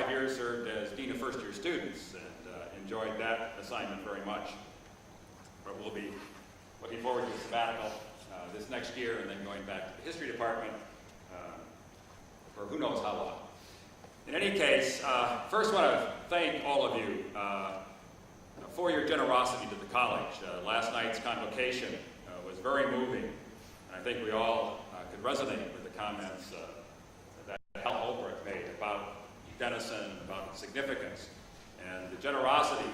Years served as Dean of First-Year Students and enjoyed that assignment very much. But we'll be looking forward to the sabbatical this next year and then going back to the History Department for who knows how long. In any case, first I want to thank all of you for your generosity to the college. Last night's convocation was very moving, and I think we all could resonate with the comments that Hal Holbrook made about Denison, about its significance, and the generosity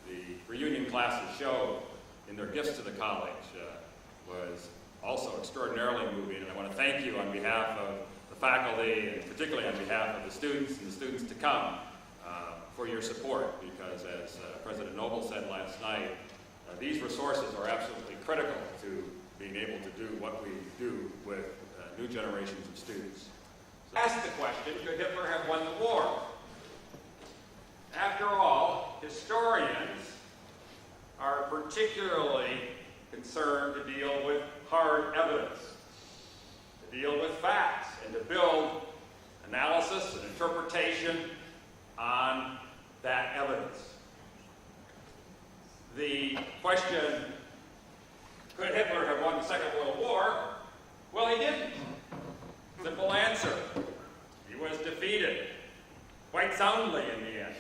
the reunion classes showed in their gifts to the college was also extraordinarily moving, and I want to thank you on behalf of the faculty, and particularly on behalf of the students and the students to come, for your support, because as President Noble said last night, these resources are absolutely critical to being able to do what we do with new generations of students. So ask the question, could Hitler have won the war? After all, historians are particularly concerned to deal with hard evidence, to deal with facts, and to build analysis and interpretation on that evidence. The question, could Hitler have won the Second World War? Well, he didn't. Simple answer. He was defeated quite soundly in the end.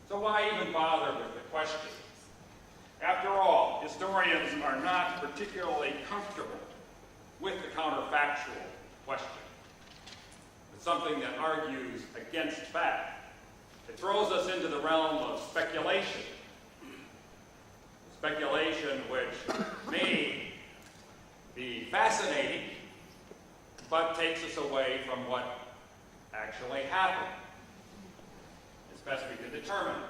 So why even bother with the question? After all, historians are not particularly comfortable with the counterfactual question. It's something that argues against fact. It throws us into the realm of speculation. Speculation which may be fascinating, but takes us away from what actually happened, as best we can determine.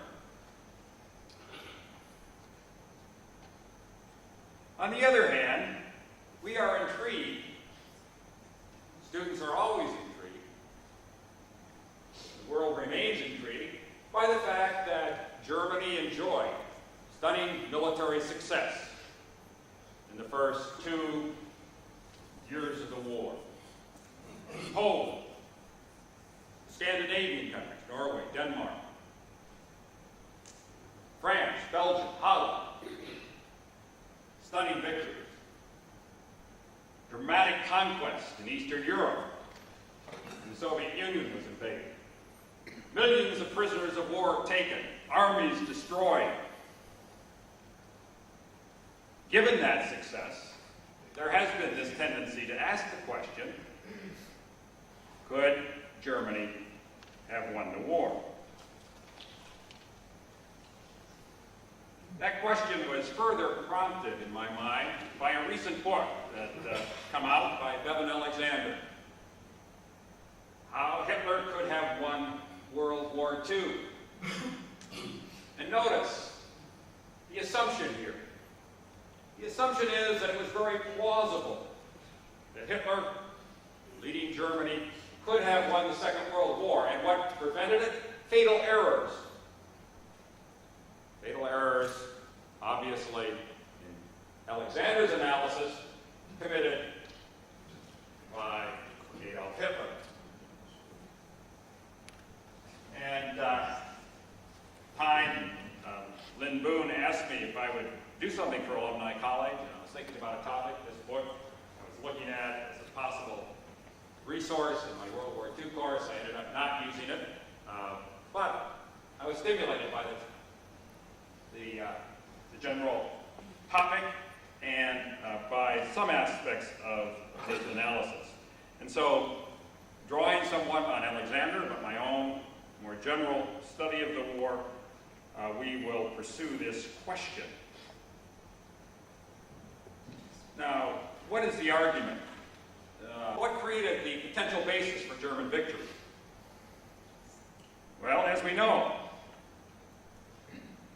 On the other hand, we are intrigued. Students are always intrigued. The world remains intrigued by the fact that Germany enjoyed stunning military success in the first 2 years of the war. Poland, Scandinavian countries, Norway, Denmark, France, Belgium, Holland, stunning victories. Dramatic conquest in Eastern Europe, and the Soviet Union was invaded. Millions of prisoners of war taken, armies destroyed. Given that success, there has been this tendency to ask the question, could Germany have won the war? That question was further prompted in my mind by a recent book that come out by Bevan Alexander, How Hitler Could Have Won World War II. And notice the assumption here. The assumption is that it was very plausible that Hitler, leading Germany, could have won the Second World War. And what prevented it? Fatal errors. Fatal errors, obviously, in Alexander's analysis, committed by Adolf Hitler. And Lynn Boone asked me if I would do something for Alumni College, and I was thinking about a topic, this book I was looking at as a possible resource in my World War II course. I ended up not using it, but I was stimulated by the general topic and by some aspects of his analysis. And so, drawing somewhat on Alexander, but my own more general study of the war, we will pursue this question. Now, what is the argument? What created the potential basis for German victory? Well, as we know,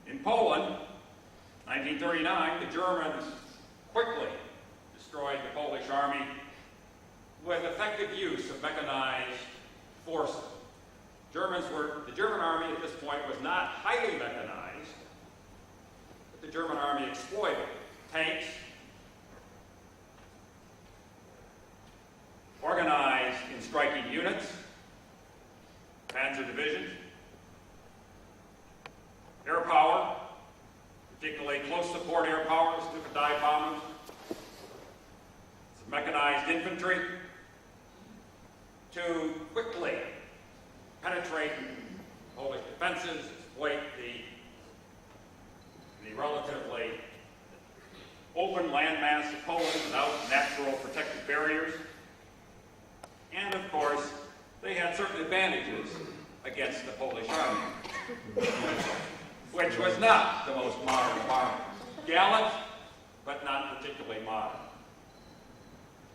in Poland, 1939, the Germans quickly destroyed the Polish army with effective use of mechanized forces. The German army at this point was not highly mechanized, but the German army exploited tanks, organized in striking units, Panzer divisions, air power, particularly close support air powers, different dive bombers, some mechanized infantry, to quickly penetrate Polish defenses, exploit the relatively open landmass of Poland without natural protective barriers. And of course, they had certain advantages against the Polish army, which was not the most modern of armies. Gallant, but not particularly modern.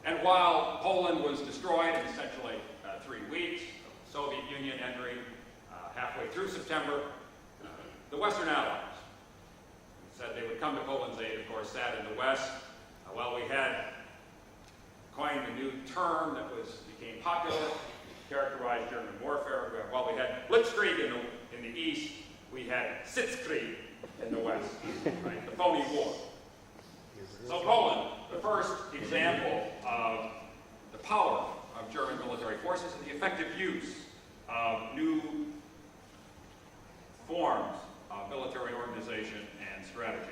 And while Poland was destroyed in essentially 3 weeks, the Soviet Union entering halfway through September, the Western Allies said they would come to Poland's aid, of course, sat in the West. Well, we had coined a new term that became popular, characterized German warfare. While we had Blitzkrieg in the East, we had Sitzkrieg in the West, right? The phony war. So Poland, the first example of the power of German military forces and the effective use of new forms of military organization and strategy.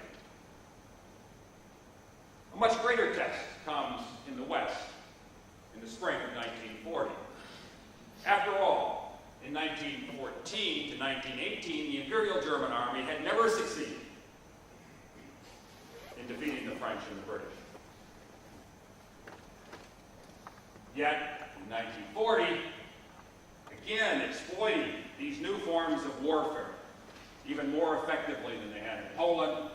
A much greater test comes in the West in the spring of 1940. After all, in 1914 to 1918, the Imperial German Army had never succeeded in defeating the French and the British. Yet, in 1940, again exploiting these new forms of warfare even more effectively than they had in Poland,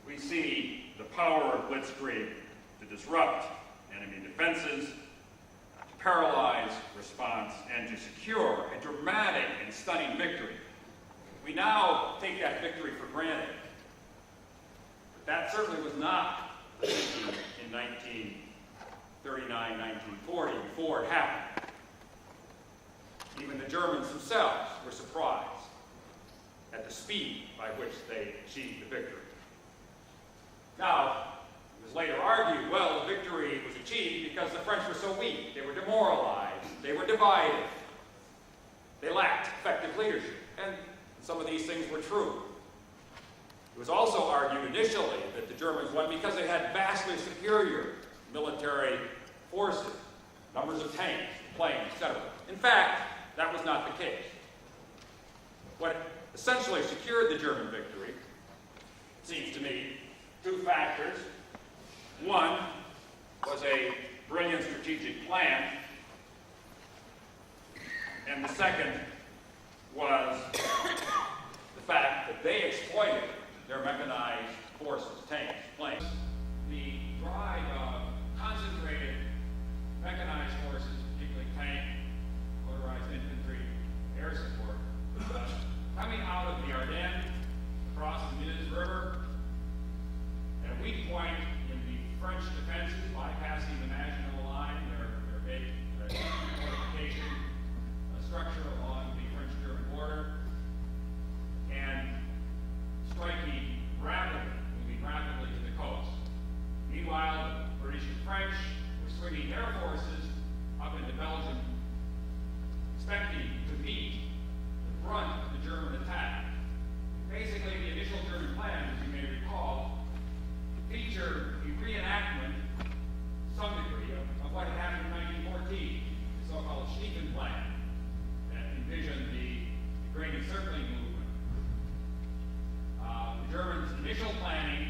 we see the power of Blitzkrieg to disrupt enemy defenses, to paralyze response, and to secure a dramatic and stunning victory. We now take that victory for granted. But that certainly was not the thinking in 1939, 1940, before it happened. Even the Germans themselves were surprised at the speed by which they achieved the victory. Now, it was later argued, well, the victory was achieved because the French were so weak. They were demoralized. They were divided. They lacked effective leadership. And some of these things were true. It was also argued initially that the Germans won because they had vastly superior military forces, numbers of tanks, planes, etc. In fact, that was not the case. What essentially secured the German victory, it seems to me, 2 factors. One was a brilliant strategic plan, and the second was the fact that they exploited their mechanized forces, tanks, planes. The drive of concentrated mechanized forces, particularly tank, motorized infantry, air support, coming out of the Ardennes, across the Meuse River, at a weak point in the French defenses, bypassing the national line, their big fortification structure along the French-German border, and striking rapidly, moving rapidly to the coast. Meanwhile, the British and French were swinging their forces up into Belgium, expecting to meet the brunt of the German attack. Basically, the initial German plan, as you may recall, featured a reenactment, to some degree, of what had happened in 1914, the so-called Schilling plan, that envisioned the Great Encircling movement. The Germans' initial planning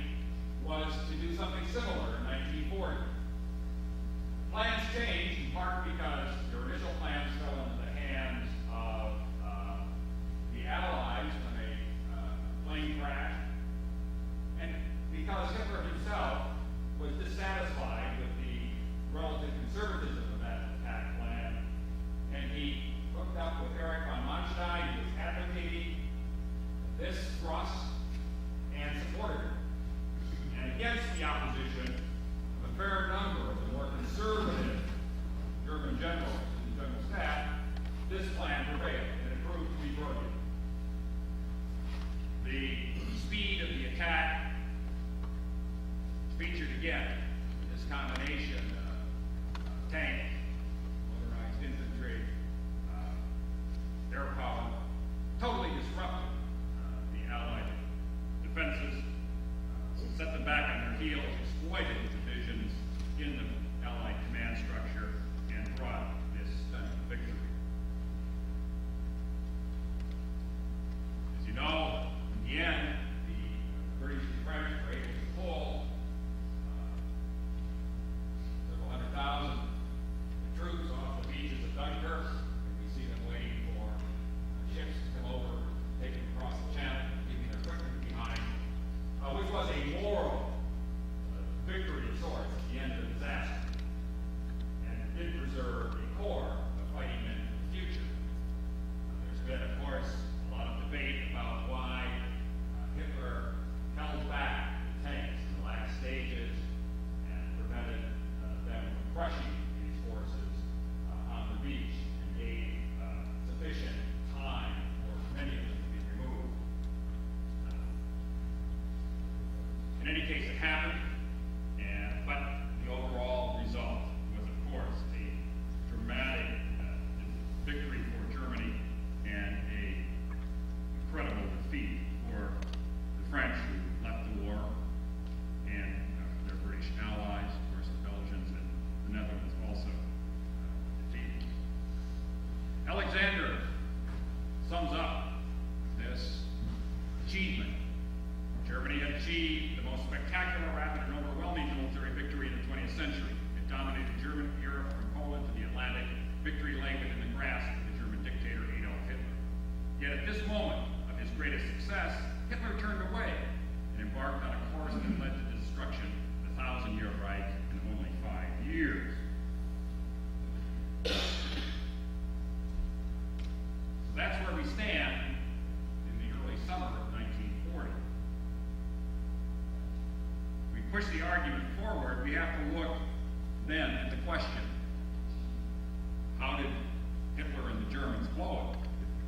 was to do something similar in 1940. Plans changed in part because their initial plans fell into the hands of the Allies when a plane crashed, and because Hitler himself was dissatisfied with the relative conservatism of that attack plan, and he hooked up with Erich von Manstein, who was advocating this thrust and supported it. And against the opposition of a fair number of the more conservative German generals and the general staff, this plan prevailed, and it proved to be brilliant. The speed of the attack featured again in this combination of tank, motorized infantry, Alexander sums up this achievement. Germany had achieved the most spectacular, rapid, and overwhelming military victory in the 20th century. It dominated German Europe from Poland to the Atlantic. Victory lay within the grasp of the German dictator Adolf Hitler. Yet at this moment of his greatest success, Hitler turned away and embarked on a course that led to the destruction of the 1,000-year Reich in only 5 years. So that's where we stand in the early summer of 1940. We push the argument forward, we have to look then at the question: how did Hitler and the Germans blow it?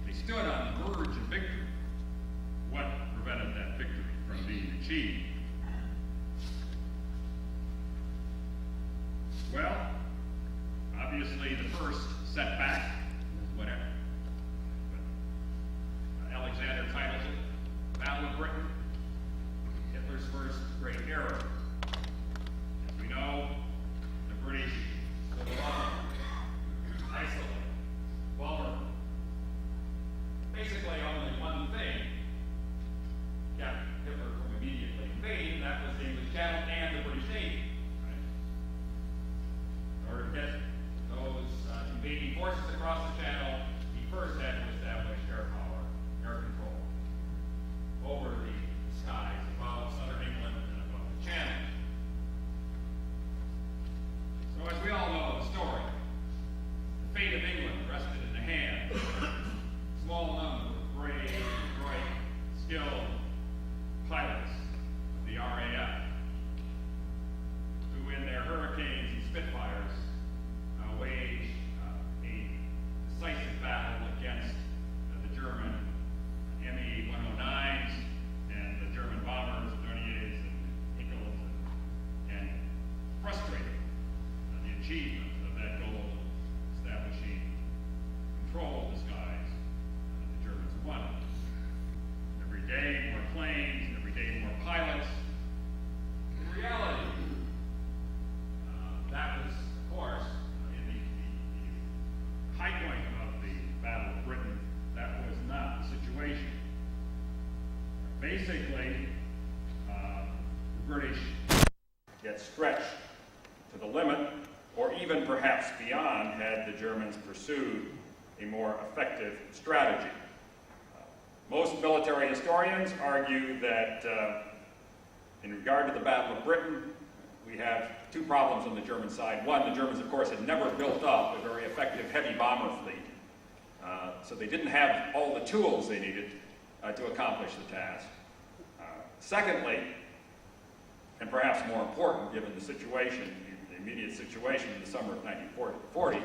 They stood on the verge of victory. What prevented that victory from being achieved? Well, obviously the first setback was whatever. Alexander titles it Battle of Britain, Hitler's first great error. As we know, the British were alone, isolated, vulnerable. Basically only one thing kept Hitler from immediately invading, and that was the English Channel and the British Navy. Right? In order to get those invading forces across the Channel, he first had to establish air power, air control over the skies above southern England and above the Channel. So as we all know the story, the fate of England rested in the hands of a small number of brave, adroit, skilled pilots of the RAF, who in their Hurricanes and Spitfires waged a decisive battle against the German Me-109s and the German bombers, Dorniers and Hickels, and frustrated the achievement of that goal of establishing control of the skies that the Germans wanted. Every day more planes, every day more pilots. In reality, that was, of course, in the high point of the Battle of Britain, that was not the situation. Basically, the British get stretched to the limit, or even perhaps beyond, had the Germans pursued a more effective strategy. Most military historians argue that in regard to the Battle of Britain, we have two problems on the German side. One, the Germans, of course, had never built up a very effective heavy bomber fleet. So they didn't have all the tools they needed to accomplish the task. Secondly, and perhaps more important given the situation, the immediate situation in the summer of 1940,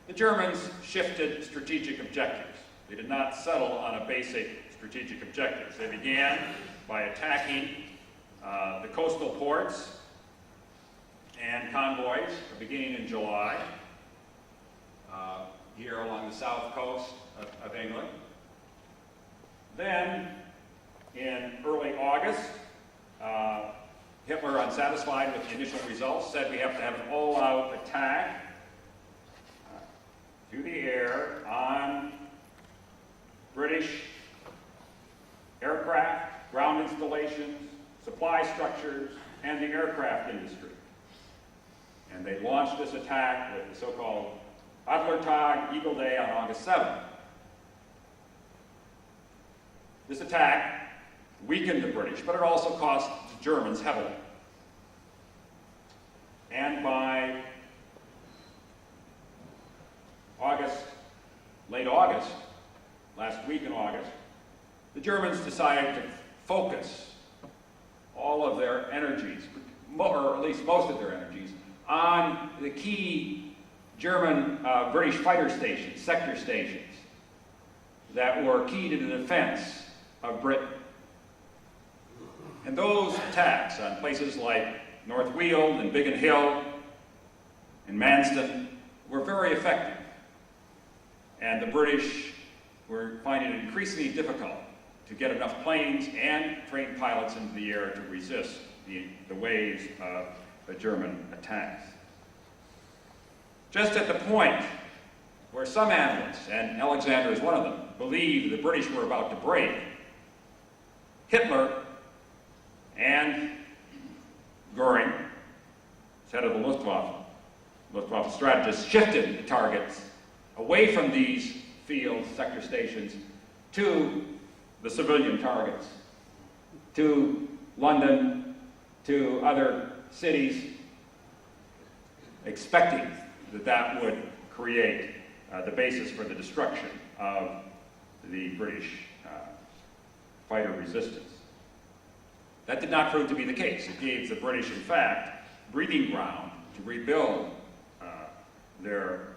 the Germans shifted strategic objectives. They did not settle on a basic strategic objectives. They began by attacking the coastal ports and convoys beginning in July here along the south coast of England. Then, in early August, Hitler, unsatisfied with the initial results, said we have to have an all-out attack through the air on British aircraft, ground installations, supply structures, and the aircraft industry. And they launched this attack with the so-called Adlertag, Eagle Day, on August 7th. This attack weakened the British, but it also cost the Germans heavily. And by August, late August, last week in August, the Germans decided to focus all of their energies, or at least most of their energies, on the key German British fighter stations, sector stations, that were key to the defense of Britain. And those attacks on places like North Weald and Biggin Hill and Manston were very effective. And the British were finding it increasingly difficult to get enough planes and trained pilots into the air to resist the waves of the German attacks. Just at the point where some analysts, and Alexander is one of them, believed the British were about to break, Hitler and Goering, head of the Luftwaffe strategist, shifted the targets away from these field sector stations to the civilian targets, to London, to other cities, expecting that that would create the basis for the destruction of the British fighter resistance. That did not prove to be the case. It gave the British, in fact, breathing ground to rebuild their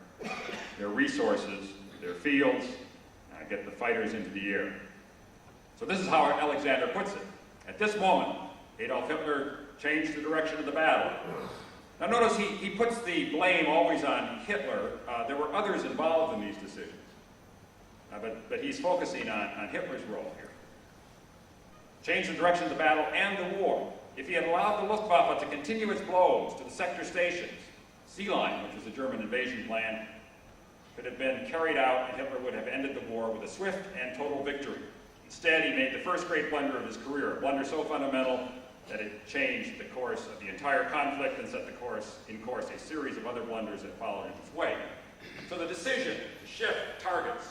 resources, their fields, get the fighters into the air. So this is how Alexander puts it. At this moment, Adolf Hitler changed the direction of the battle. Now notice he puts the blame always on Hitler. There were others involved in these decisions. But he's focusing on Hitler's role here. Changed the direction of the battle and the war. If he had allowed the Luftwaffe to continue its blows to the sector stations, Schilling, which was a German invasion plan, could have been carried out and Hitler would have ended the war with a swift and total victory. Instead, he made the first great blunder of his career, a blunder so fundamental that it changed the course of the entire conflict and set in course a series of other blunders that followed in its wake. So the decision to shift targets,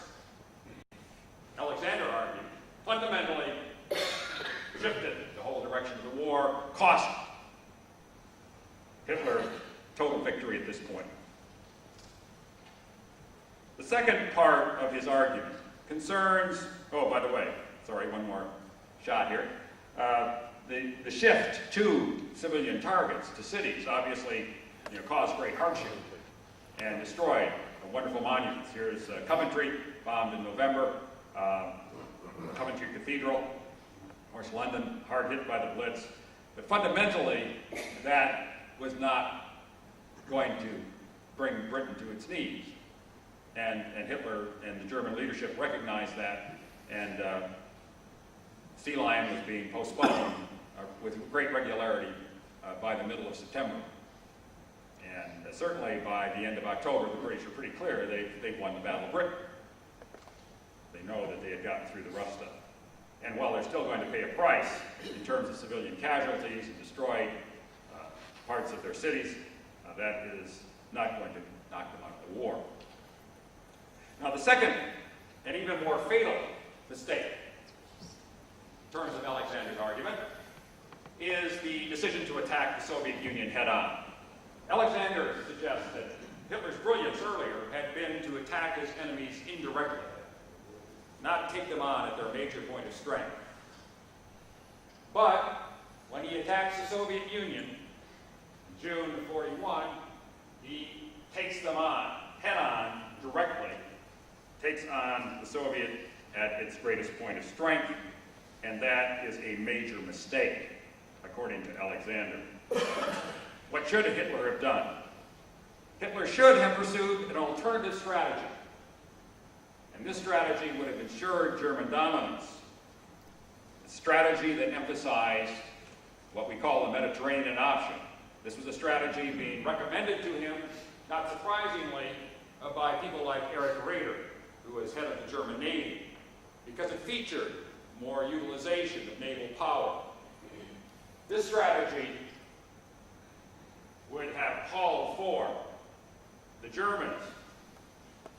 Alexander argued, fundamentally shifted the whole direction of the war, cost Hitler total victory at this point. The second part of his argument concerns, oh, by the way, sorry, one more shot here. The shift to civilian targets, to cities, obviously caused great hardship and destroyed wonderful monuments. Here's Coventry, bombed in November, Coventry Cathedral, of course London, hard hit by the Blitz. But fundamentally, that was not going to bring Britain to its knees. And Hitler and the German leadership recognized that, and Sea Lion was being postponed with great regularity by the middle of September. And certainly by the end of October, the British were pretty clear they'd won the Battle of Britain. They know that they had gotten through the rough stuff. And while they're still going to pay a price in terms of civilian casualties and destroyed parts of their cities, that is not going to knock them out of the war. Now the second, and even more fatal mistake, in terms of Alexander's argument, is the decision to attack the Soviet Union head-on. Alexander suggests that Hitler's brilliance earlier had been to attack his enemies indirectly, not take them on at their major point of strength. But when he attacks the Soviet Union in June of '41, he takes them on, head-on, directly, takes on the Soviet at its greatest point of strength, and that is a major mistake, according to Alexander. What should Hitler have done? Hitler should have pursued an alternative strategy, and this strategy would have ensured German dominance, a strategy that emphasized what we call the Mediterranean option. This was a strategy being recommended to him, not surprisingly, by people like Erich Raeder, who was head of the German Navy, because it featured more utilization of naval power. This strategy would have called for the Germans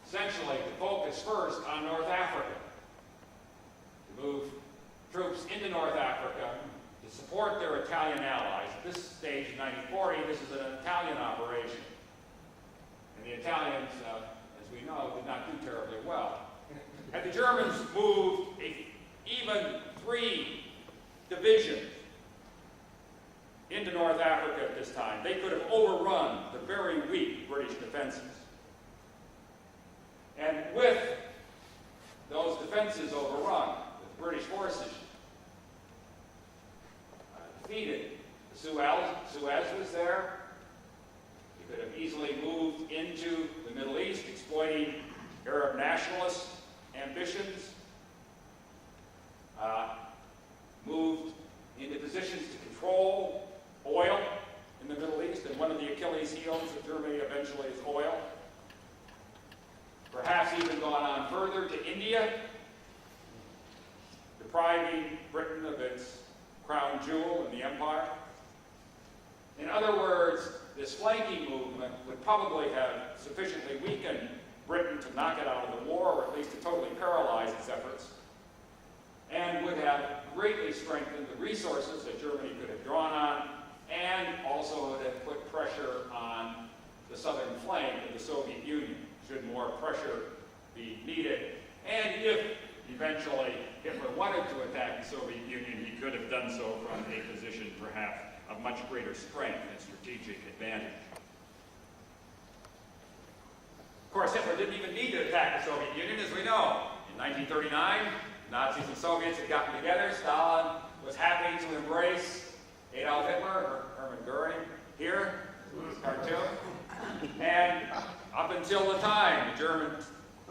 essentially to focus first on North Africa, to move troops into North Africa to support their Italian allies. At this stage, in 1940, this is an Italian operation. And the Italians, as we know, did not do terribly well. Had the Germans moved even 3 divisions into North Africa at this time, they could have overrun the very weak British defenses. And with those defenses overrun, the British forces defeated. Suez was there. He could have easily moved into the Middle East, exploiting Arab nationalist ambitions, moved into positions to control oil in the Middle East, and one of the Achilles heels of Germany eventually is oil. further to India, depriving Britain of its crown jewel in the empire. In other words, this flanking movement would probably have sufficiently weakened Britain to knock it out of the war, or at least to totally paralyze its efforts, and would have greatly strengthened the resources that Germany could have drawn on, and also would have put pressure on the southern flank of the Soviet Union, should more pressure be needed. And if eventually Hitler wanted to attack the Soviet Union, he could have done so from a position perhaps of much greater strength and strategic advantage. Of course, Hitler didn't even need to attack the Soviet Union, as we know. In 1939, Nazis and Soviets had gotten together. Stalin was happy to embrace Adolf Hitler, or Hermann Goering, here, this cartoon. And up until the time the German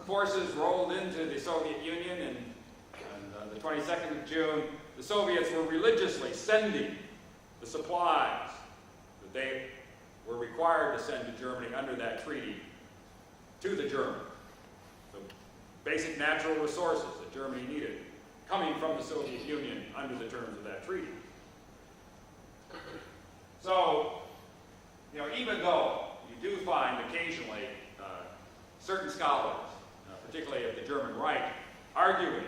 forces rolled into the Soviet Union, and on the 22nd of June, the Soviets were religiously sending the supplies that they were required to send to Germany under that treaty to the Germans. The basic natural resources that Germany needed coming from the Soviet Union under the terms of that treaty. So, even though you do find occasionally certain scholars, particularly of the German right, arguing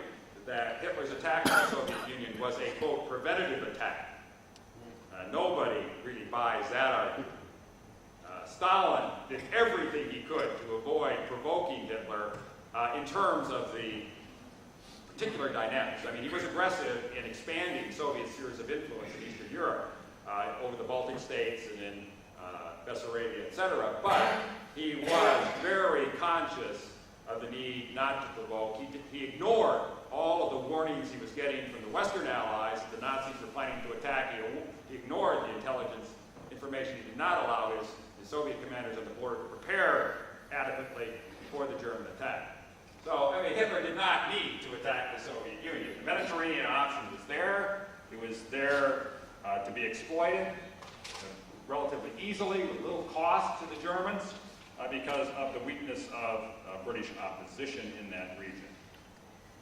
that Hitler's attack on the Soviet Union was a, quote, preventative attack. Nobody really buys that argument. Stalin did everything he could to avoid provoking Hitler in terms of the particular dynamics. I mean, he was aggressive in expanding Soviet spheres of influence in Eastern Europe, over the Baltic states and in Bessarabia, etc. But he was very conscious of the need not to provoke. He ignored all of the warnings he was getting from the Western allies that the Nazis were planning to attack. He ignored the intelligence information. He did not allow his Soviet commanders on the border to prepare adequately for the German attack. So, I mean, Hitler did not need to attack the Soviet Union. The Mediterranean option was there. It was there to be exploited relatively easily with little cost to the Germans because of the weakness of British opposition in that region.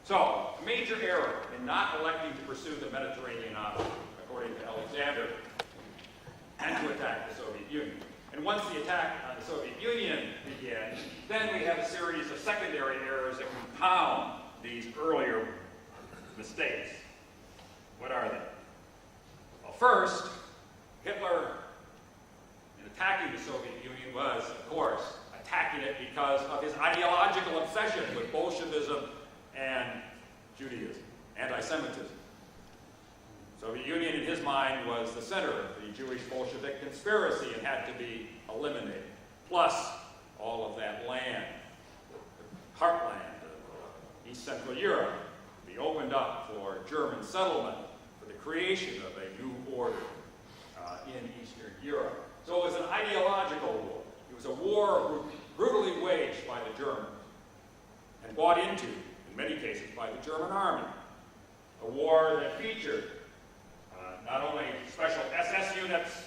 So, a major error in not electing to pursue the Mediterranean option, according to Alexander, and to attack the Soviet Union. And once the attack on the Soviet Union began, then we have a series of secondary errors that compound these earlier mistakes. What are they? Well, first, Hitler, in attacking the Soviet Union, was, of course, attacking it because of his ideological obsession with Bolshevism and Judaism, anti-Semitism. Soviet Union, in his mind, was the center of the Jewish Bolshevik conspiracy and had to be eliminated. Plus, all of that land, the heartland of East Central Europe, to be opened up for German settlement, for the creation of a new order in Eastern Europe. So it was an ideological war. It was a war brutally waged by the Germans and bought into, in many cases, by the German army. A war that featured not only special SS units,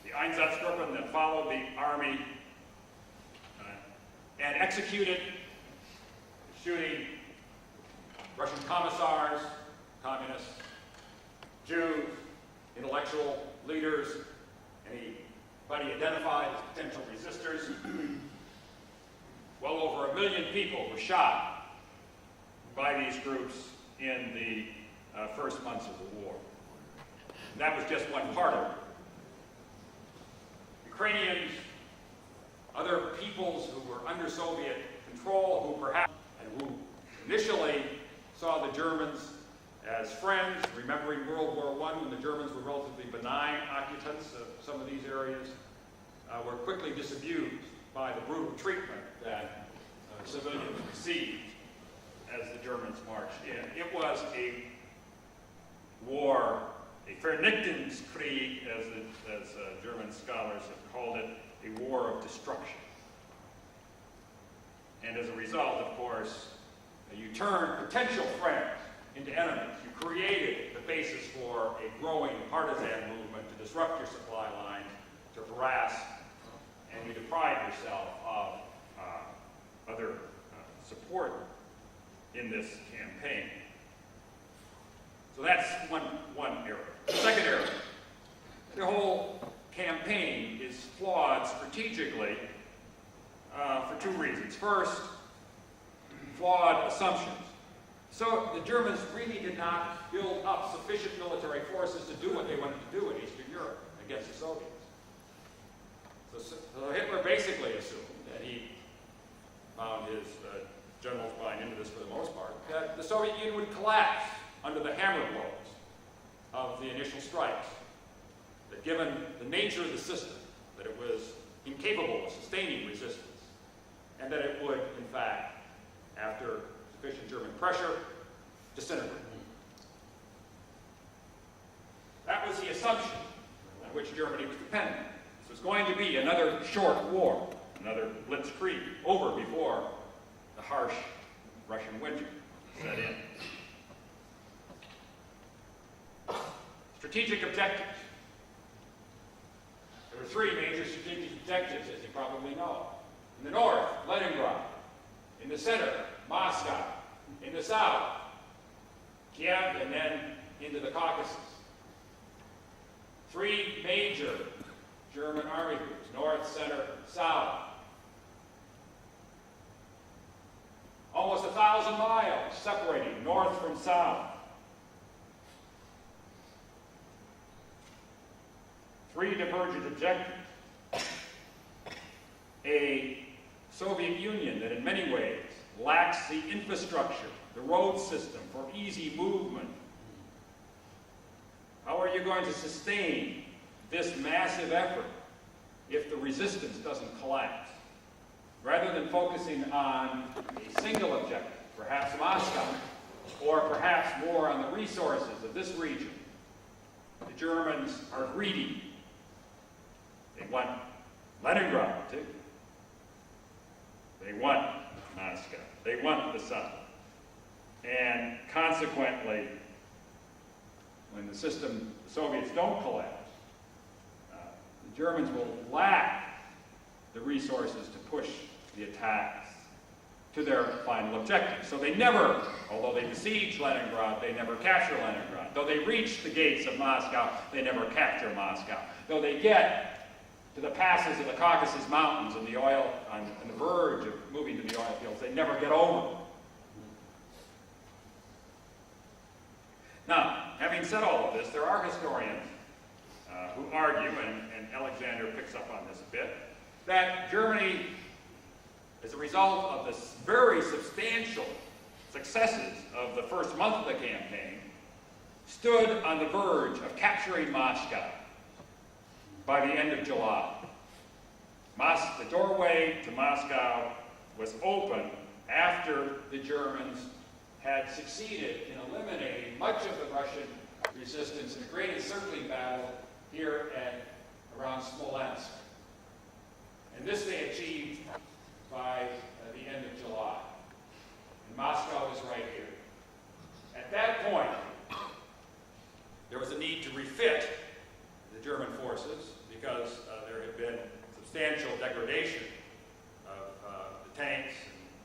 the Einsatzgruppen that followed the army and executed, shooting Russian commissars, communists, Jews, intellectual leaders, anybody identified as potential resistors. Well over 1 million people were shot by these groups in the first months of the war. And that was just one part of it. Ukrainians, other peoples who were under Soviet control, who perhaps, and who initially saw the Germans as friends, remembering World War I when the Germans were relatively benign occupants of some of these areas, were quickly disabused by the brutal treatment that civilians received as the Germans marched in. It was a war, a Vernichtungskrieg, as German scholars have called it, a war of destruction. And as a result, of course, you turned potential friends into enemies. You created the basis for a growing partisan movement to disrupt your supply lines, to harass, and you deprive yourself of other support in this campaign. So that's one area. The second area, the whole campaign is flawed strategically for two reasons. First, flawed assumptions. So the Germans really did not build up sufficient military forces to do what they wanted to do in Eastern Europe against the Soviets. So Hitler basically assumed, and he found his generals buying into this for the most part, that the Soviet Union would collapse under the hammer blows of the initial strikes. That given the nature of the system, that it was incapable of sustaining resistance, and that it would, in fact, after sufficient German pressure, disintegrate. That was the assumption on which Germany was dependent. This was going to be another short war, another blitzkrieg, over before the harsh Russian winter set in. Strategic objectives. There were three major strategic objectives, as you probably know. In the north, Leningrad. In the center, Moscow. In the south, Kiev, and then into the Caucasus. Three major German army groups, north, center, south. Almost 1,000 miles separating north from south. Three divergent objectives. A Soviet Union that in many ways lacks the infrastructure, the road system for easy movement. How are you going to sustain this massive effort if the resistance doesn't collapse? Rather than focusing on a single objective, perhaps Moscow, or perhaps more on the resources of this region, the Germans are greedy. They want Leningrad, too. They want Moscow. They want the south. And consequently, when the Soviets don't collapse, the Germans will lack the resources to push the attacks to their final objective. So they never, although they besiege Leningrad, they never capture Leningrad. Though they reach the gates of Moscow, they never capture Moscow. Though they get to the passes of the Caucasus Mountains and the oil, on the verge of moving to the oil fields, they never get over. Now, having said all of this, there are historians who argue, and Alexander picks up on this a bit, that Germany, as a result of the very substantial successes of the first month of the campaign, stood on the verge of capturing Moscow by the end of July. The doorway to Moscow was open after the Germans had succeeded in eliminating much of the Russian resistance in a great encircling battle here at around Smolensk. And this they achieved by the end of July. And Moscow is right here. At that point, there was a need to refit the German forces because there had been substantial degradation of the tanks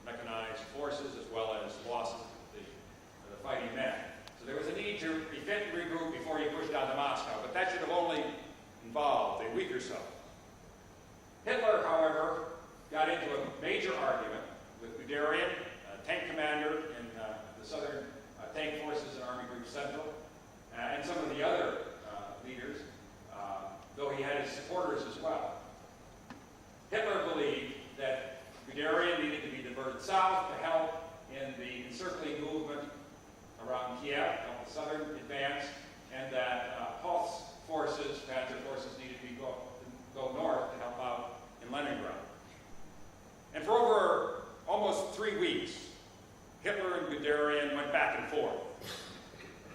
and mechanized forces as well as losses of the fighting men. So there was a need to refit and regroup before you pushed on to Moscow, but that should have only involved a week or so. Hitler, however, got into a major argument with Guderian, a tank commander in the Southern Tank Forces and Army Group Central, and some of the other leaders, though he had his supporters as well. Hitler believed that Guderian needed to be diverted south to help in the encircling movement around Kiev, help the southern advance, and that Holtz's forces, Panzer forces, needed to go north to help out in Leningrad. And for over almost 3 weeks, Hitler and Guderian went back and forth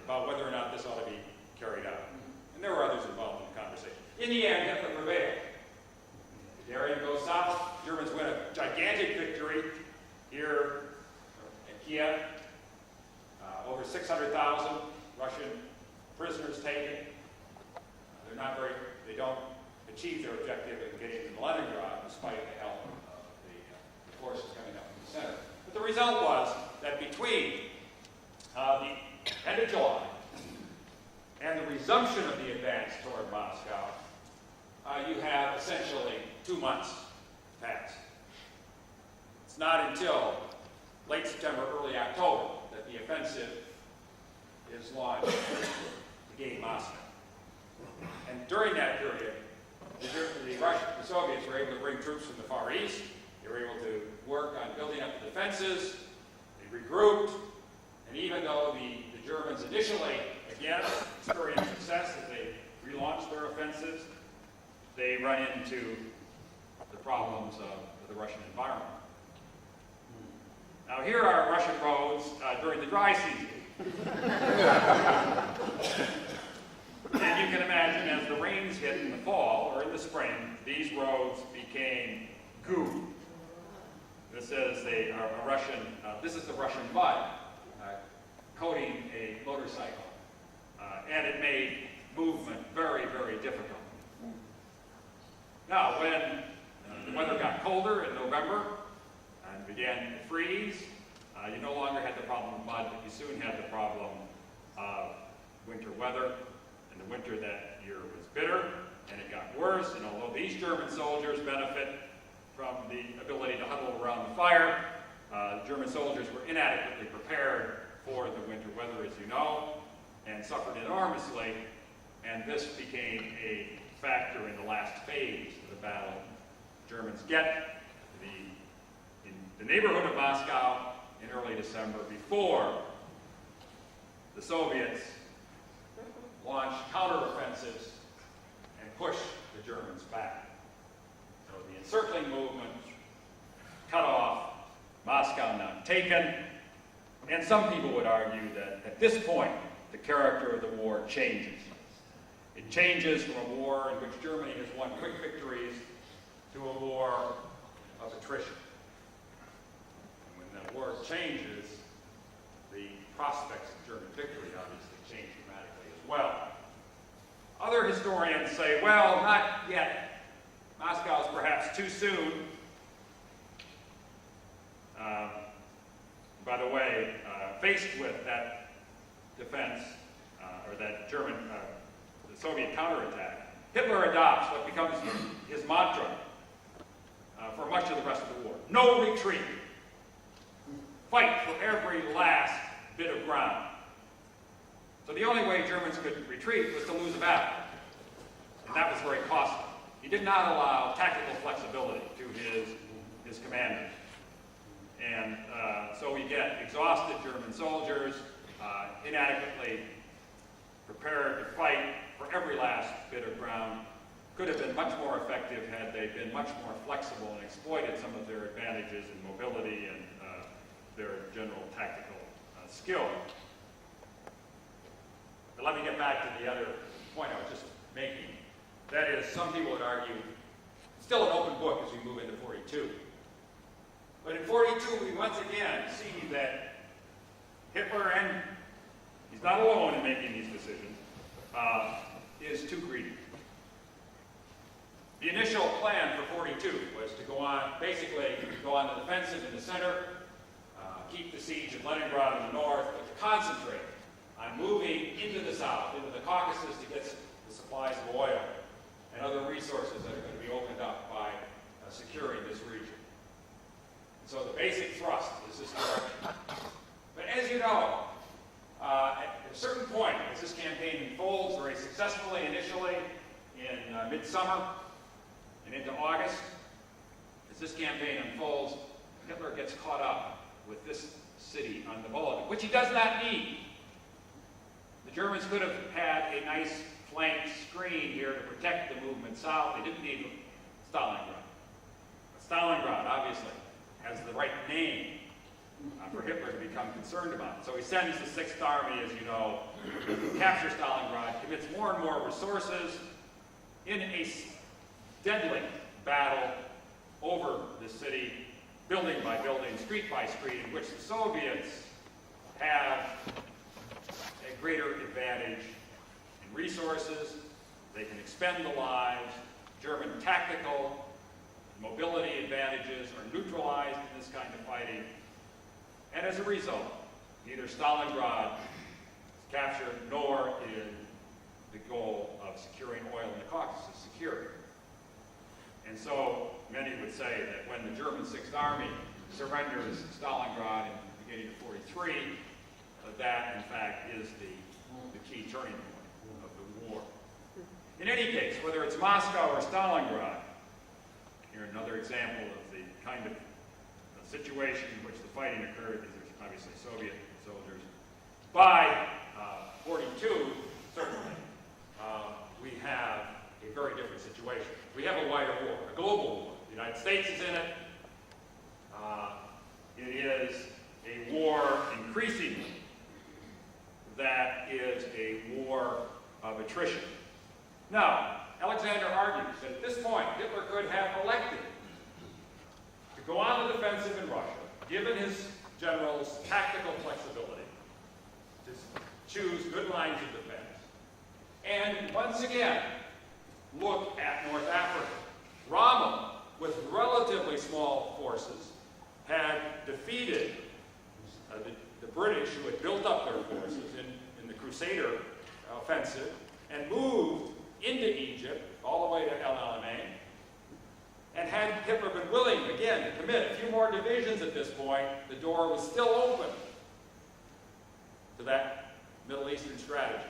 about whether or not this ought to be carried out. And there were others involved in the conversation. In the end, Hitler prevailed. Guderian goes south. Germans win a gigantic victory here at Kiev. Over 600,000 Russian prisoners taken. They don't achieve their objective of getting to Leningrad despite the help of the forces coming up from the center. But the result was that between the end of July and the resumption of the advance toward Moscow, you have essentially 2 months pass. It's not until late September, early October that the offensive is launched to gain Moscow. And during that period, the Soviets were able to bring troops from the Far East. They were able to work on building up the defenses. They regrouped. And even though the Germans initially, again, experienced success as they relaunched their offensives, they run into the problems of the Russian environment. Now, here are Russian roads during the dry season. And you can imagine as the rains hit in the fall or in the spring, these roads became goo. This is a Russian, this is the Russian mud coating a motorcycle. And it made movement very, very difficult. Now, when the weather got colder in November and began to freeze, you no longer had the problem of mud, but you soon had the problem of winter weather. And the winter that year was bitter, and it got worse. And although these German soldiers benefit from the ability to huddle around the fire, the German soldiers were inadequately prepared for the winter weather, as you know, and suffered enormously. And this became a factor in the last phase of the battle. Germans get in the neighborhood of Moscow in early December before the Soviets launch counteroffensives and push the Germans back. So the encircling movement cut off, Moscow not taken, and some people would argue that at this point the character of the war changes. It changes from a war in which Germany has won quick victories to a war of attrition. And when that war changes, the prospects of German victory obviously change dramatically as well. Other historians say, well, not yet. Moscow's perhaps too soon. By the way, faced with that defense, or that German, the Soviet counterattack, Hitler adopts what becomes his mantra for much of the rest of the war. No retreat. Fight for every last bit of ground. So the only way Germans could retreat was to lose a battle. And that was very costly. He did not allow tactical flexibility to his commanders. And so we get exhausted German soldiers, inadequately prepared to fight for every last bit of ground. Could have been much more effective had they been much more flexible and exploited some of their advantages in mobility and their general tactical skill. But let me get back to the other point I was just making. That is, some people would argue, it's still an open book as we move into 42. But in 42, we once again see that Hitler, and he's not alone in making these decisions, is too greedy. The initial plan for 42 was to go on, basically go on the defensive in the center, keep the siege of Leningrad in the north, but to concentrate on moving into the south, into the Caucasus to get the supplies of oil and other resources that are going to be opened up by securing this region. So the basic thrust is this direction. But as you know, at a certain point, as this campaign unfolds very successfully initially in midsummer and into August, as this campaign unfolds, Hitler gets caught up with this city on the Volga, which he does not need. The Germans could have had a nice flank screen here to protect the movement south. They didn't need Stalingrad. But Stalingrad, obviously, has the right name for Hitler to become concerned about. So he sends the Sixth Army, as you know, to capture Stalingrad, commits more and more resources in a deadly battle over the city, building by building, street by street, in which the Soviets have a greater advantage in resources. They can expend the lives. German tactical mobility advantages are neutralized in this kind of fighting. And as a result, neither Stalingrad is captured nor is the goal of securing oil in the Caucasus secured. And so many would say that when the German Sixth Army surrenders Stalingrad in the beginning of 43, that in fact is the key turning point of the war. In any case, whether it's Moscow or Stalingrad, here's another example of the kind of situation in which the fighting occurred, because there's obviously Soviet soldiers. By 42, certainly, we have a very different situation. We have a wider war, a global war. The United States is in it. It is a war increasingly that is a war of attrition. Now, Alexander argues that at this point, Hitler could have elected to go on the defensive in Russia, given his generals tactical flexibility to choose good lines of defense, and once again, look at North Africa. Rommel, with relatively small forces, had defeated the British, who had built up their forces in the Crusader offensive, and moved into Egypt, all the way to El Alamein. And had Hitler been willing, again, to commit a few more divisions at this point, the door was still open to that Middle Eastern strategy.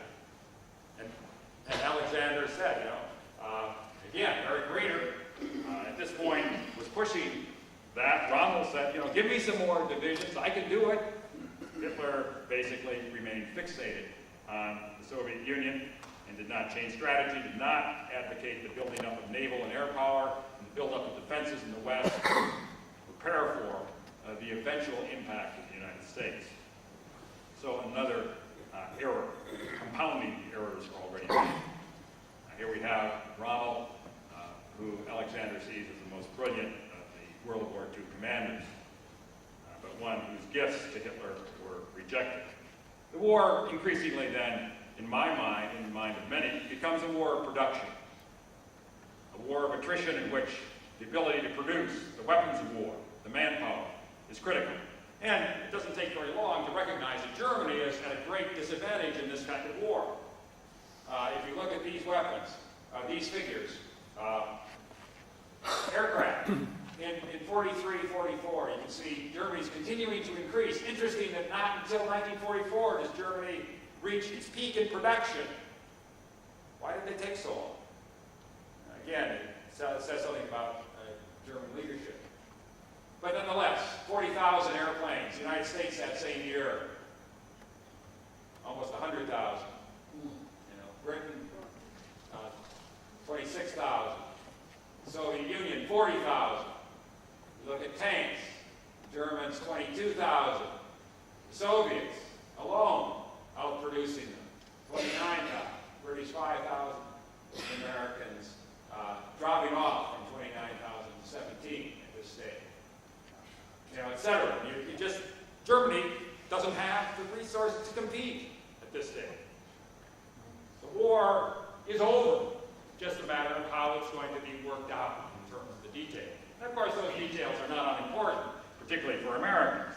And Alexander said, again, Eric Greener, at this point, was pushing that. Rommel said, give me some more divisions, I can do it. Hitler basically remained fixated on the Soviet Union and did not change strategy, did not advocate the building up of naval and air power, and the build up of defenses in the West, prepare for the eventual impact of the United States. So another error, compounding the errors already made. Here we have Rommel, who Alexander sees as the most brilliant of the World War II commanders, but one whose gifts to Hitler were rejected. The war increasingly then, in my mind, in the mind of many, becomes a war of production. A war of attrition in which the ability to produce the weapons of war, the manpower, is critical. And it doesn't take very long to recognize that Germany is at a great disadvantage in this kind of war. If you look at these weapons, these figures, aircraft, in 43, 44, you can see Germany's continuing to increase. Interesting that not until 1944 does Germany reach its peak in production. Why did they take so long? Again, it says something about German leadership. But nonetheless, 40,000 airplanes. The United States that same year, almost 100,000. Britain, 26,000. Soviet Union, 40,000. You look at tanks, Germans, 22,000. The Soviets alone outproducing them, 29,000. British, 5,000. Americans dropping off from 29,000 to 17 at this stage. Etc. Germany doesn't have the resources to compete at this stage. The war is over. Just a matter of how it's going to be worked out in terms of the details. And of course, those details are not unimportant, particularly for Americans.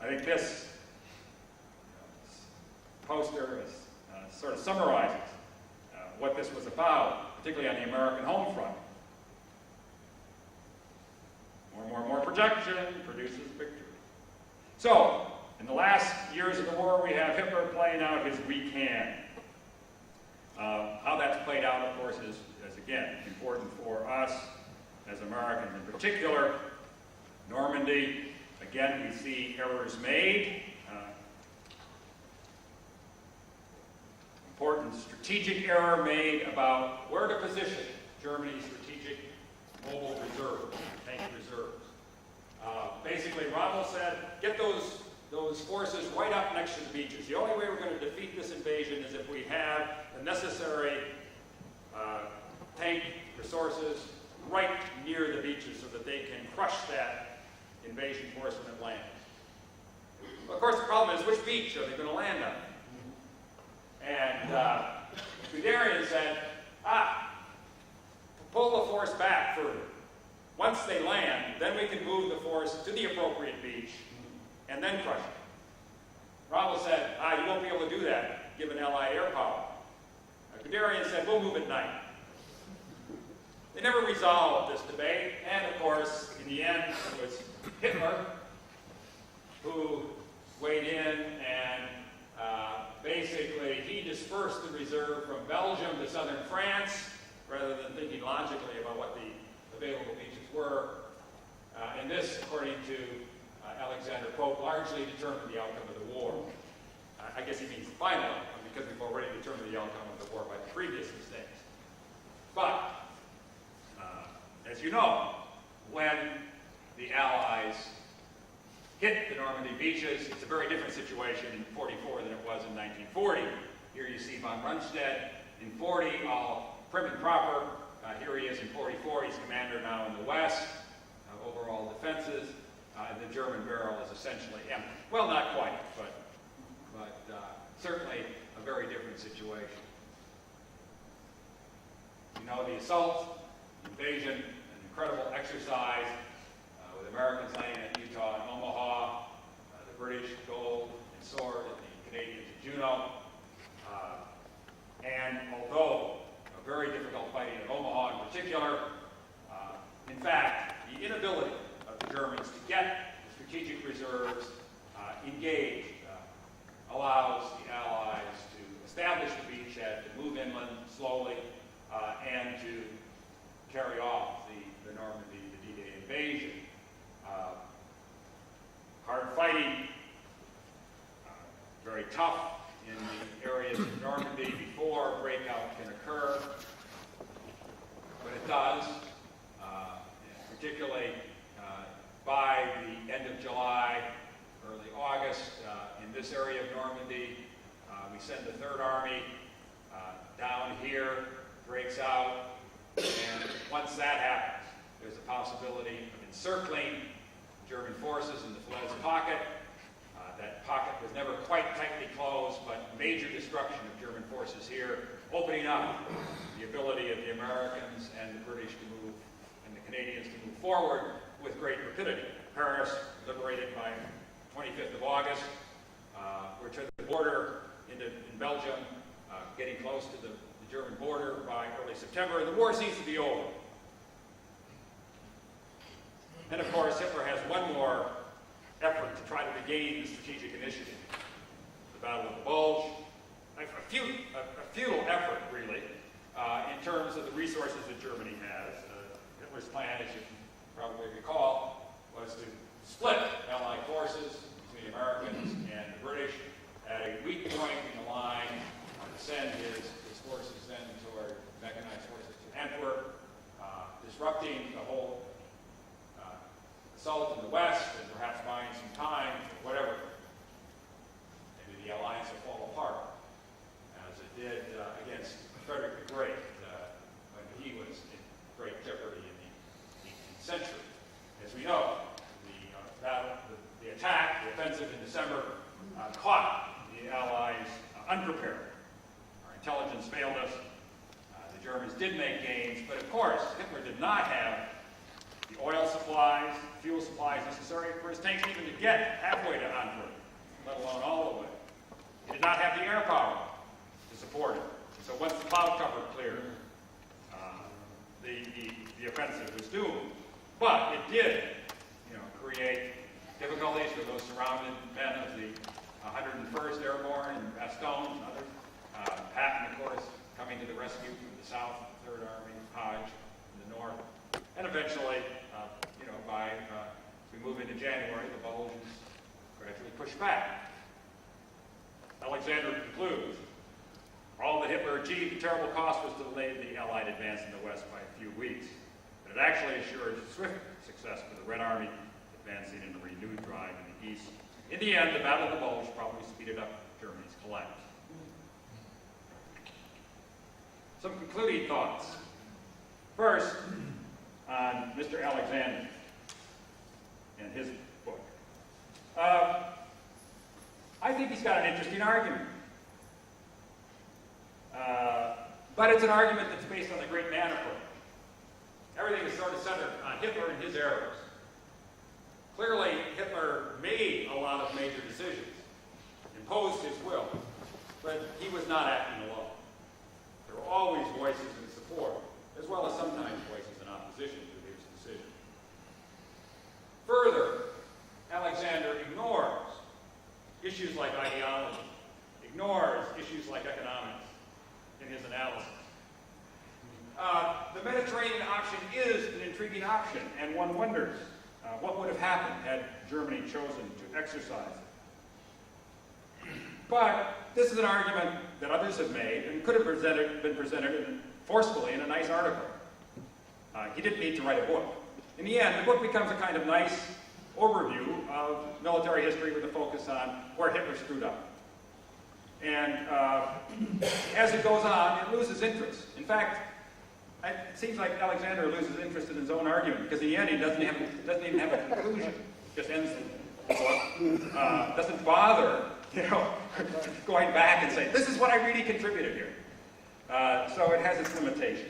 I think this poster sort of summarizes what this was about, particularly on the American home front. More projection produces victory. So, in the last years of the war, we have Hitler playing out his weak hand. How that's played out, of course, is again, important for us as Americans in particular. Normandy, again, we see errors made. Important strategic error made about where to position Germany's strategic mobile reserves, tank reserves. Basically, Rommel said, get those forces right up next to the beaches. The only way we're going to defeat this invasion is if we have the necessary tank resources right near the beaches so that they can crush that invasion force when it lands. Of course, the problem is, which beach are they going to land on? And Guderian said, pull the force back further. once they land, then we can move the force to the appropriate beach and then crush it. Rommel said, you won't be able to do that given Allied air power. Guderian said, we'll move at night. They never resolved this debate, and of course, in the end, it was Hitler who weighed in, and basically he dispersed the reserve from Belgium to southern France, rather than thinking logically about what the available beaches were. And this, according to Alexander Pope, largely determined the outcome of the war. I guess he means the final outcome, because we've already determined the outcome of the war by previous mistakes. But, as you know, when the Allies hit the Normandy beaches, it's a very different situation in 44 than it was in 1940. Here you see von Rundstedt in 40, all prim and proper. Here he is in 44. He's commander now in the West, overall defenses. The German barrel is essentially empty. Well, not quite, but certainly a very different situation. You know, the assault, invasion, an incredible exercise with Americans landing at Utah and Omaha, the British gold and sword, and the Canadians at Juneau. And although a very difficult fighting at Omaha in particular, in fact, the inability of the Germans to get the strategic reserves engaged allows the Allies to establish the beachhead, to move inland slowly, and to carry off the Normandy, the D-Day invasion. Hard fighting, very tough in the areas of Normandy before breakout can occur, but it does, particularly by the end of July, early August, in this area of Normandy. We send the Third Army down here, breaks out, and once that happens, there's a possibility of encircling German forces in the Falaise pocket. That pocket was never quite tightly closed, but major destruction of German forces here, opening up the ability of the Americans and the British to move, and the Canadians to move forward with great rapidity. Paris, liberated by 25th of August. We're to the border in Belgium, getting close to the German border by early September. The war seems to be over. And of course, Hitler has one more effort to try to regain the strategic initiative. The Battle of the Bulge, a futile effort, really, in terms of the resources that Germany has. Hitler's plan, as you can probably recall, was to split Allied forces between the Americans and the British at a weak point in the line, to send his forces then toward mechanized forces to Antwerp, disrupting the whole assault in the West, and perhaps buying some time, or whatever. Maybe the alliance will fall apart, as it did against Frederick the Great, when he was in great jeopardy in the 18th century. As we know, the attack, the offensive in December, caught the Allies unprepared. Our intelligence failed us. The Germans did make gains, but of course, Hitler did not have the oil supplies, fuel supplies necessary for his tanks even to get halfway to Antwerp, let alone all the way. He did not have the air power to support it. So once the cloud cover cleared, the offensive was doomed. But it did, create difficulties for those surrounded men of the 101st Airborne and Bastogne and others. Patton, of course, coming to the rescue from the south, Third Army, Hodge in the north. And eventually, as we move into January, the bulge is gradually pushed back. Alexander concludes, all that Hitler achieved at terrible cost was to delay the Allied advance in the West by a few weeks. But it actually assured swift success for the Red Army, advancing in a renewed drive in the East. In the end, the Battle of the Bulge probably speeded up Germany's collapse. Some concluding thoughts. First, on Mr. Alexander and his book. I think he's got an interesting argument. But it's an argument that's based on the great man approach. Everything is sort of centered on Hitler and his errors. Clearly, Hitler made a lot of major decisions, imposed his will, but he was not acting alone. There were always voices in support, as well as sometimes voices in opposition to his decision. Further, Alexander ignores issues like ideology, ignores issues like economics in his analysis. The Mediterranean option is an intriguing option, and one wonders what would have happened had Germany chosen to exercise it. But this is an argument that others have made and could have been presented forcefully in a nice article. He didn't need to write a book. In the end, the book becomes a kind of nice overview of military history with a focus on where Hitler screwed up. And as it goes on, it loses interest. In fact, it seems like Alexander loses interest in his own argument, because in the end he doesn't even have a conclusion. Just ends the book, doesn't bother, going back and saying, this is what I really contributed here. So it has its limitations.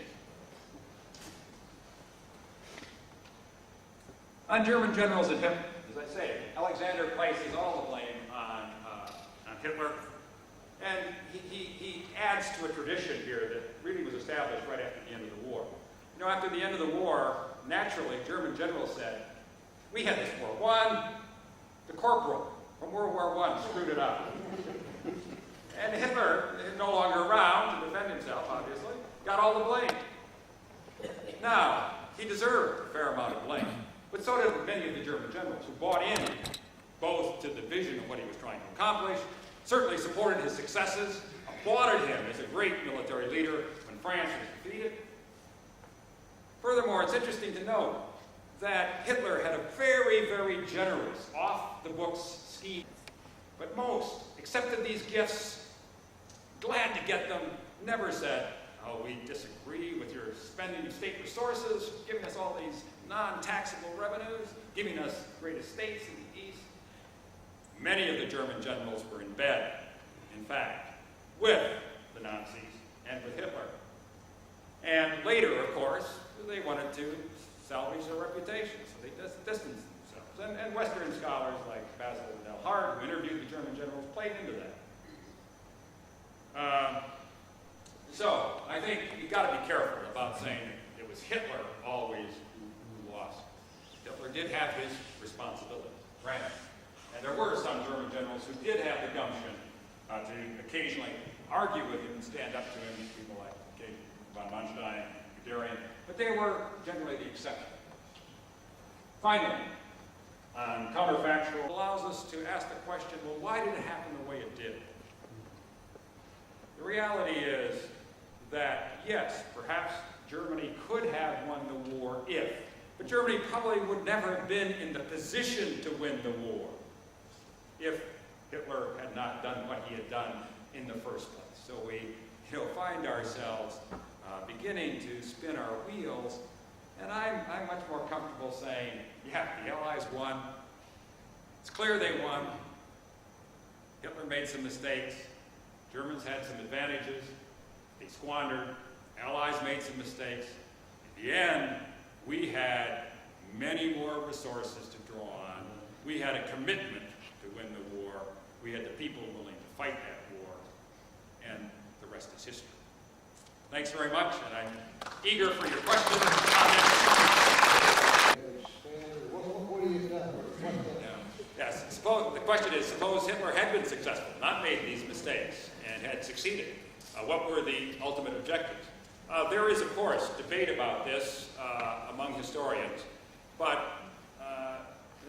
On German generals and Hitler, as I say, Alexander places all the blame on Hitler, and he adds to a tradition here that really was established right after the end of the war. After the end of the war, naturally, German generals said, we had this War won, the corporal from World War I screwed it up. And Hitler, no longer around to defend himself, obviously, got all the blame. Now, he deserved a fair amount of blame, but so did many of the German generals who bought in both to the vision of what he was trying to accomplish, certainly supported his successes, applauded him as a great military leader when France was defeated. Furthermore, it's interesting to note that Hitler had a very, very generous, off-the-books scheme. But most accepted these gifts, glad to get them, never said, oh, we disagree with your spending of state resources, giving us all these non-taxable revenues, giving us great estates in the East. Many of the German generals were in bed, in fact, with the Nazis and with Hitler. And later, of course, they wanted to salvage their reputation, so they distanced themselves. And Western scholars like Basil Liddell Hart, who interviewed the German generals, played into that. So I think you've got to be careful about saying it was Hitler always who lost. Hitler did have his responsibility, right? And there were some German generals who did have the gumption to occasionally argue with him and stand up to him, people like von Manstein, Guderian, but they were generally the exception. Finally, on counterfactual, allows us to ask the question, well, why did it happen the way it did? The reality is that, yes, perhaps Germany could have won the war if, but Germany probably would never have been in the position to win the war if Hitler had not done what he had done in the first place. So we find ourselves beginning to spin our wheels, and I'm much more comfortable saying, yeah, the Allies won. It's clear they won. Hitler made some mistakes. Germans had some advantages. They squandered. Allies made some mistakes. In the end, we had many more resources to draw on. We had a commitment to win the war. We had the people willing to fight that war. And the rest is history. Thanks very much, and I'm eager for your questions and comments. What do you think? Yes, the question is, suppose Hitler had been successful, not made these mistakes, and had succeeded. What were the ultimate objectives? There is, of course, debate about this among historians, but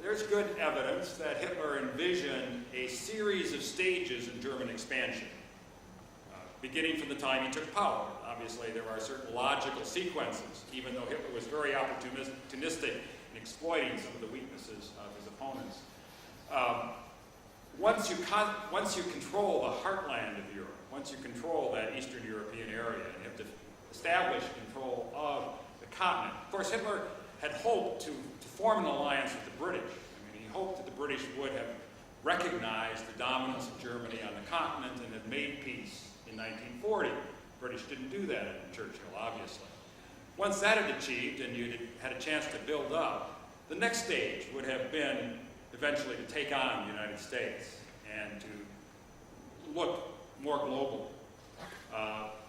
there's good evidence that Hitler envisioned a series of stages in German expansion, beginning from the time he took power. Obviously, there are certain logical sequences, even though Hitler was very opportunistic in exploiting some of the weaknesses of his opponents. Once you control the heartland of Europe, once you control that Eastern European area, and you have to establish control of the continent. Of course, Hitler had hoped to form an alliance with the British. I mean, he hoped that the British would have recognized the dominance of Germany on the continent and have made peace in 1940. The British didn't do that under Churchill, obviously. once that had achieved and you had a chance to build up, the next stage would have been eventually to take on the United States and to look more global.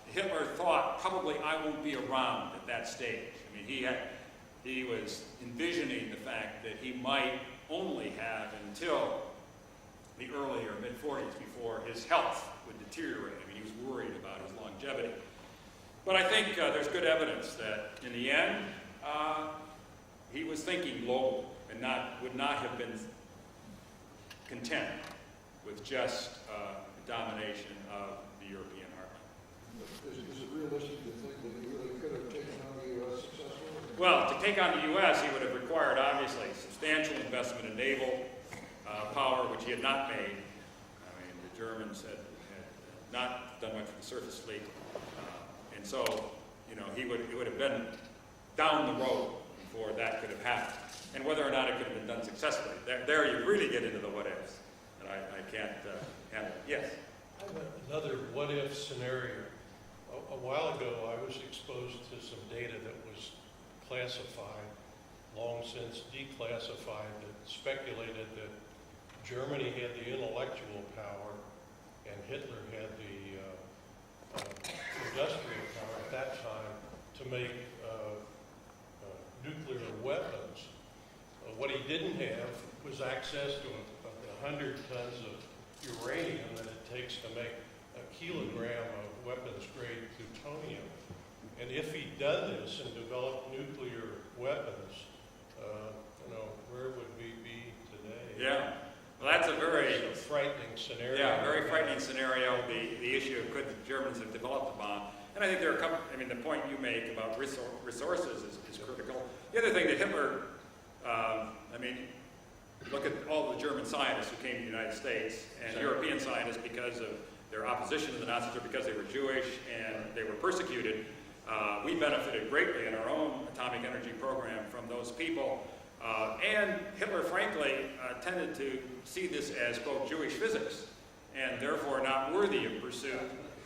Hitler thought probably I won't be around at that stage. I mean, he was envisioning the fact that he might only have until the early or mid-40s before his health would deteriorate. I mean, he was worried about his longevity. But I think there's good evidence that in the end, he was thinking global and would not have been content with just domination of the European heartland. Is it realistic to think that he really could have taken on the U.S. successfully? Well, to take on the U.S., he would have required, obviously, substantial investment in naval power, which he had not made. I mean, the Germans had not done much with the surface fleet. And so, you know, it would have been down the road before that could have happened. And whether or not it could have been done successfully, there you really get into the what-ifs. And I can't handle it. Yes? I have another what-if scenario. A while ago, I was exposed to some data that was classified, long since declassified, that speculated that Germany had the intellectual power and Hitler had the industrial power at that time to make nuclear weapons. What he didn't have was access to 100 tons of uranium that it takes to make a kilogram of weapons-grade plutonium. And if he'd done this and developed nuclear weapons, where would we be today? Yeah. Well, that's a very frightening scenario. Yeah, very frightening scenario. The issue of could the Germans have developed a bomb? And I think there are a couple. I mean, the point you make about resources is critical. The other thing that Hitler, look at all the German scientists who came to the United States and European scientists because of their opposition to the Nazis or because they were Jewish and they were persecuted. We benefited greatly in our own atomic energy program from those people. And Hitler, frankly, tended to see this as, quote, Jewish physics, and therefore not worthy of pursuit,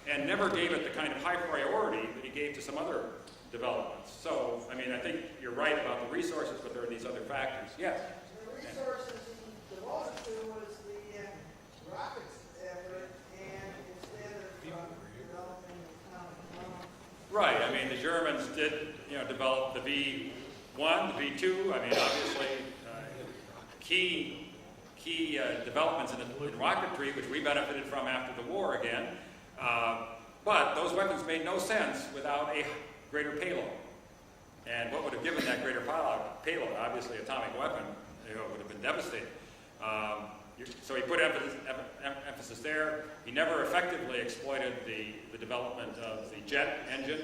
and never gave it the kind of high priority that he gave to some other developments. So, I mean, I think you're right about the resources, but there are these other factors. Yes? The resources he devoted to was the rockets effort, and instead of developing the atomic bomb. Right. I mean, the Germans did, develop the V1, the V2. I mean, obviously, key developments in rocketry, which we benefited from after the war again. But those weapons made no sense without a greater payload. And what would have given that greater payload? Obviously, atomic weapon, would have been devastating. So he put emphasis there. He never effectively exploited the development of the jet engine,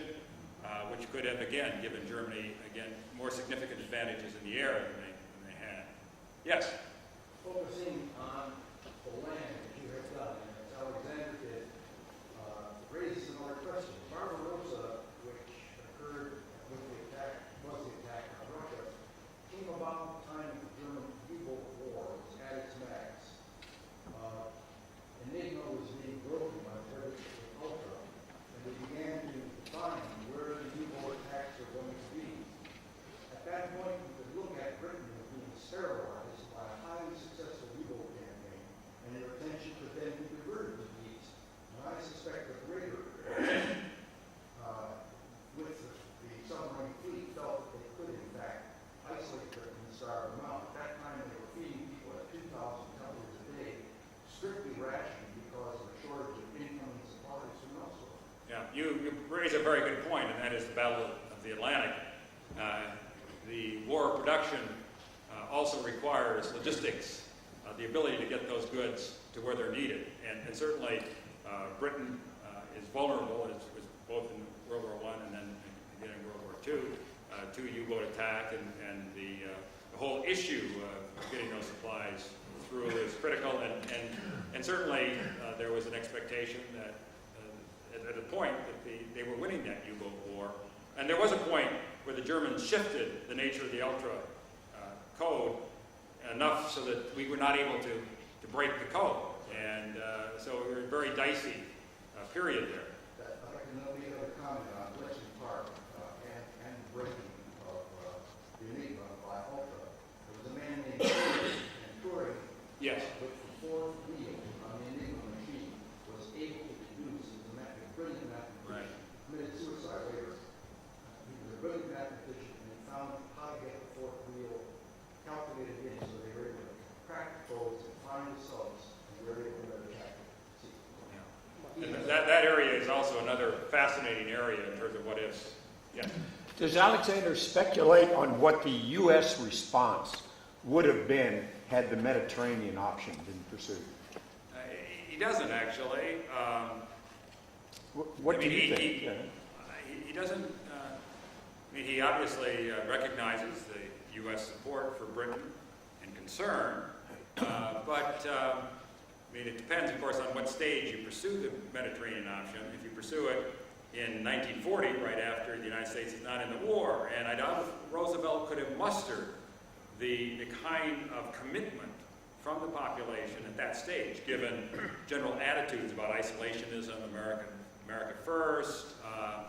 which could have, again, given Germany, more significant advantages in the air than they had. Yes? Focusing on the land that you have done, and as Alexander did, raises another question. Barbarossa, which occurred with the attack on Russia, came about the time the German U-boat war was at its max. Enigma was being broken by British Ultra, and they began to define where the U-boat attacks were going to be. At that point, you could look at Britain as being sterilized by a highly successful U-boat campaign, and their attention could then be diverted to the east. And I suspect the greater with the submarine fleet felt that they could, in fact, isolate Britain and starve them out. At that time, they were feeding people at 2,000 calories a day, strictly rationed because of a shortage of incoming supplies from elsewhere. Yeah, you raise a very good point, and that is the Battle of the Atlantic. The war of production also requires logistics, the ability to get those goods to where they're needed. And certainly Britain is vulnerable, as was both in World War I and then again in World War II, to U-boat attack, and the whole issue of getting those supplies through is critical. And certainly there was an expectation that at a point that they were winning that U-boat war. And there was a point where the Germans shifted the nature of the Ultra code enough so that we were not able to break the code. And so we were in a very dicey period there. I'd like to know the other comment on Lexington Park and and touring, Yes. but the fourth wheel on the Enigma machine was able to deduce as a brilliant mathematician. Right. Committed suicide later. He was a brilliant mathematician and he found how to get the fourth wheel calculated in so they were able to crack the codes and find the subs and we were able to let it happen. And that area is also another fascinating area in terms of what ifs. Yes. Does Alexander speculate on what the U.S. response would have been had the Mediterranean option been pursued? He doesn't actually. What I do mean, you think? he doesn't. I mean, he obviously recognizes the U.S. support for Britain and concern, but I mean, it depends, of course, on what stage you pursue the Mediterranean option. If you pursue it in 1940, right after the United States is not in the war, and I doubt if Roosevelt could have mustered the kind of commitment from the population at that stage, given general attitudes about isolationism, America first. I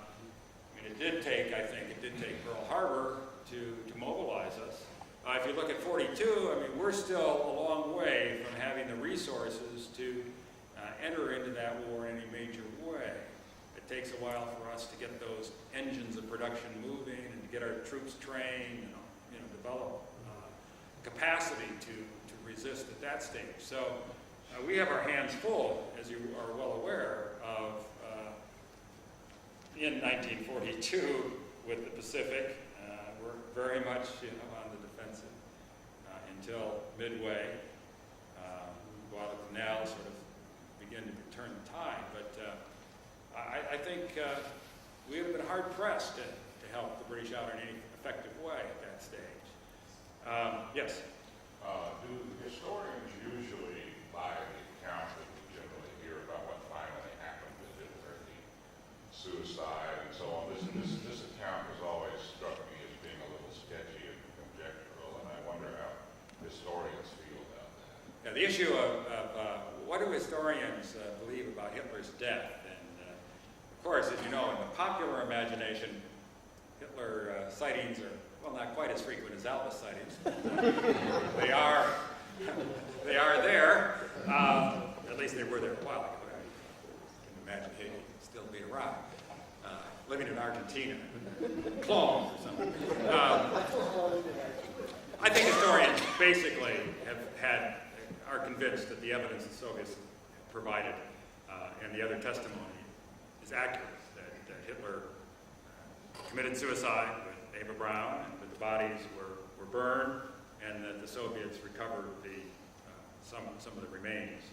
mean, it did take Pearl Harbor to mobilize us. If you look at 42, I mean, we're still a long way from having the resources to enter into that war in any major way. It takes a while for us to get those engines of production moving and to get our troops trained and develop capacity to resist at that stage. So we have our hands full, as you are well aware, of in 1942 with the Pacific. We're very much on the defensive until midway. Guadalcanal sort of begin to turn the tide, but I think we have been hard pressed to help the British out in any effective way at that stage. Yes. Do historians usually buy the account that we generally hear about what finally happened to Hitler, the suicide and so on? This account has always struck me as being a little sketchy and conjectural, and I wonder how historians feel about that. Yeah, the issue of what do historians believe about Hitler's death? And of course, as you know, in the popular imagination, Hitler sightings are, well, not quite as frequent as Elvis sightings. They are there. At least they were there a while ago. I can imagine Haiti still be around, living in Argentina, clones or something. I think historians basically are convinced that the evidence the Soviets provided and the other testimony is accurate, that Hitler committed suicide with Eva Braun, and that the bodies were burned, and that the Soviets recovered some of the remains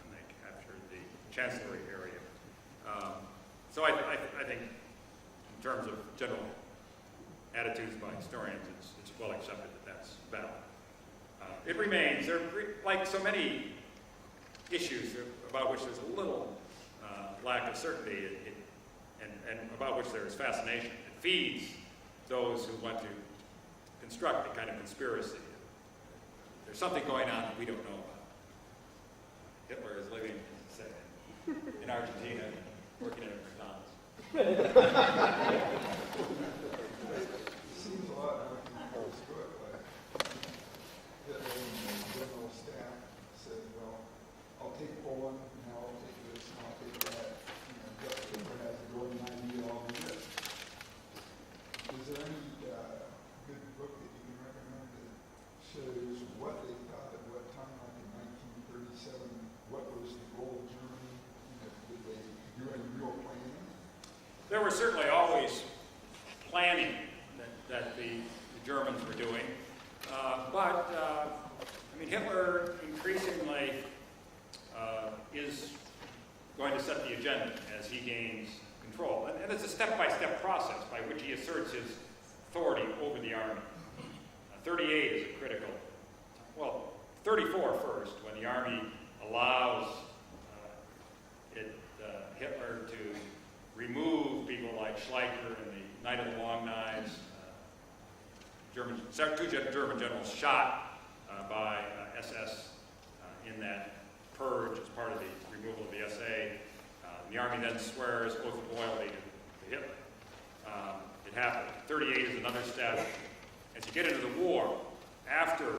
when they captured the Chancellery area. So I think in terms of general attitudes by historians, it's well accepted that that's valid. It remains, like so many issues about which there's a little lack of certainty, and about which there is fascination. It feeds those who want to construct a kind of conspiracy. There's something going on that we don't know about. Hitler is living, say, in Argentina, working at McDonald's. Seems a lot like it was good, like Hitler and the general staff said, well, I'll take Poland, and I'll take this, and I'll take that. Hitler has to go and do all of this. Is there any good book that you can recommend that shows what they thought at what time, like in 1937, what was the goal of Germany? Did they do any real planning? There was certainly always planning that the Germans were doing, but I mean, Hitler increasingly is going to set the agenda as he gains control, and it's a step-by-step process by which he asserts his authority over the army. 38 is a critical, well, 34 first, when the army allows Hitler to remove people like Schleicher and the Knight of the Long Knives, two German generals shot by SS in that purge as part of the removal of the SA. The army then swears oath of loyalty to Hitler. It happened. 38 is another step. As you get into the war, after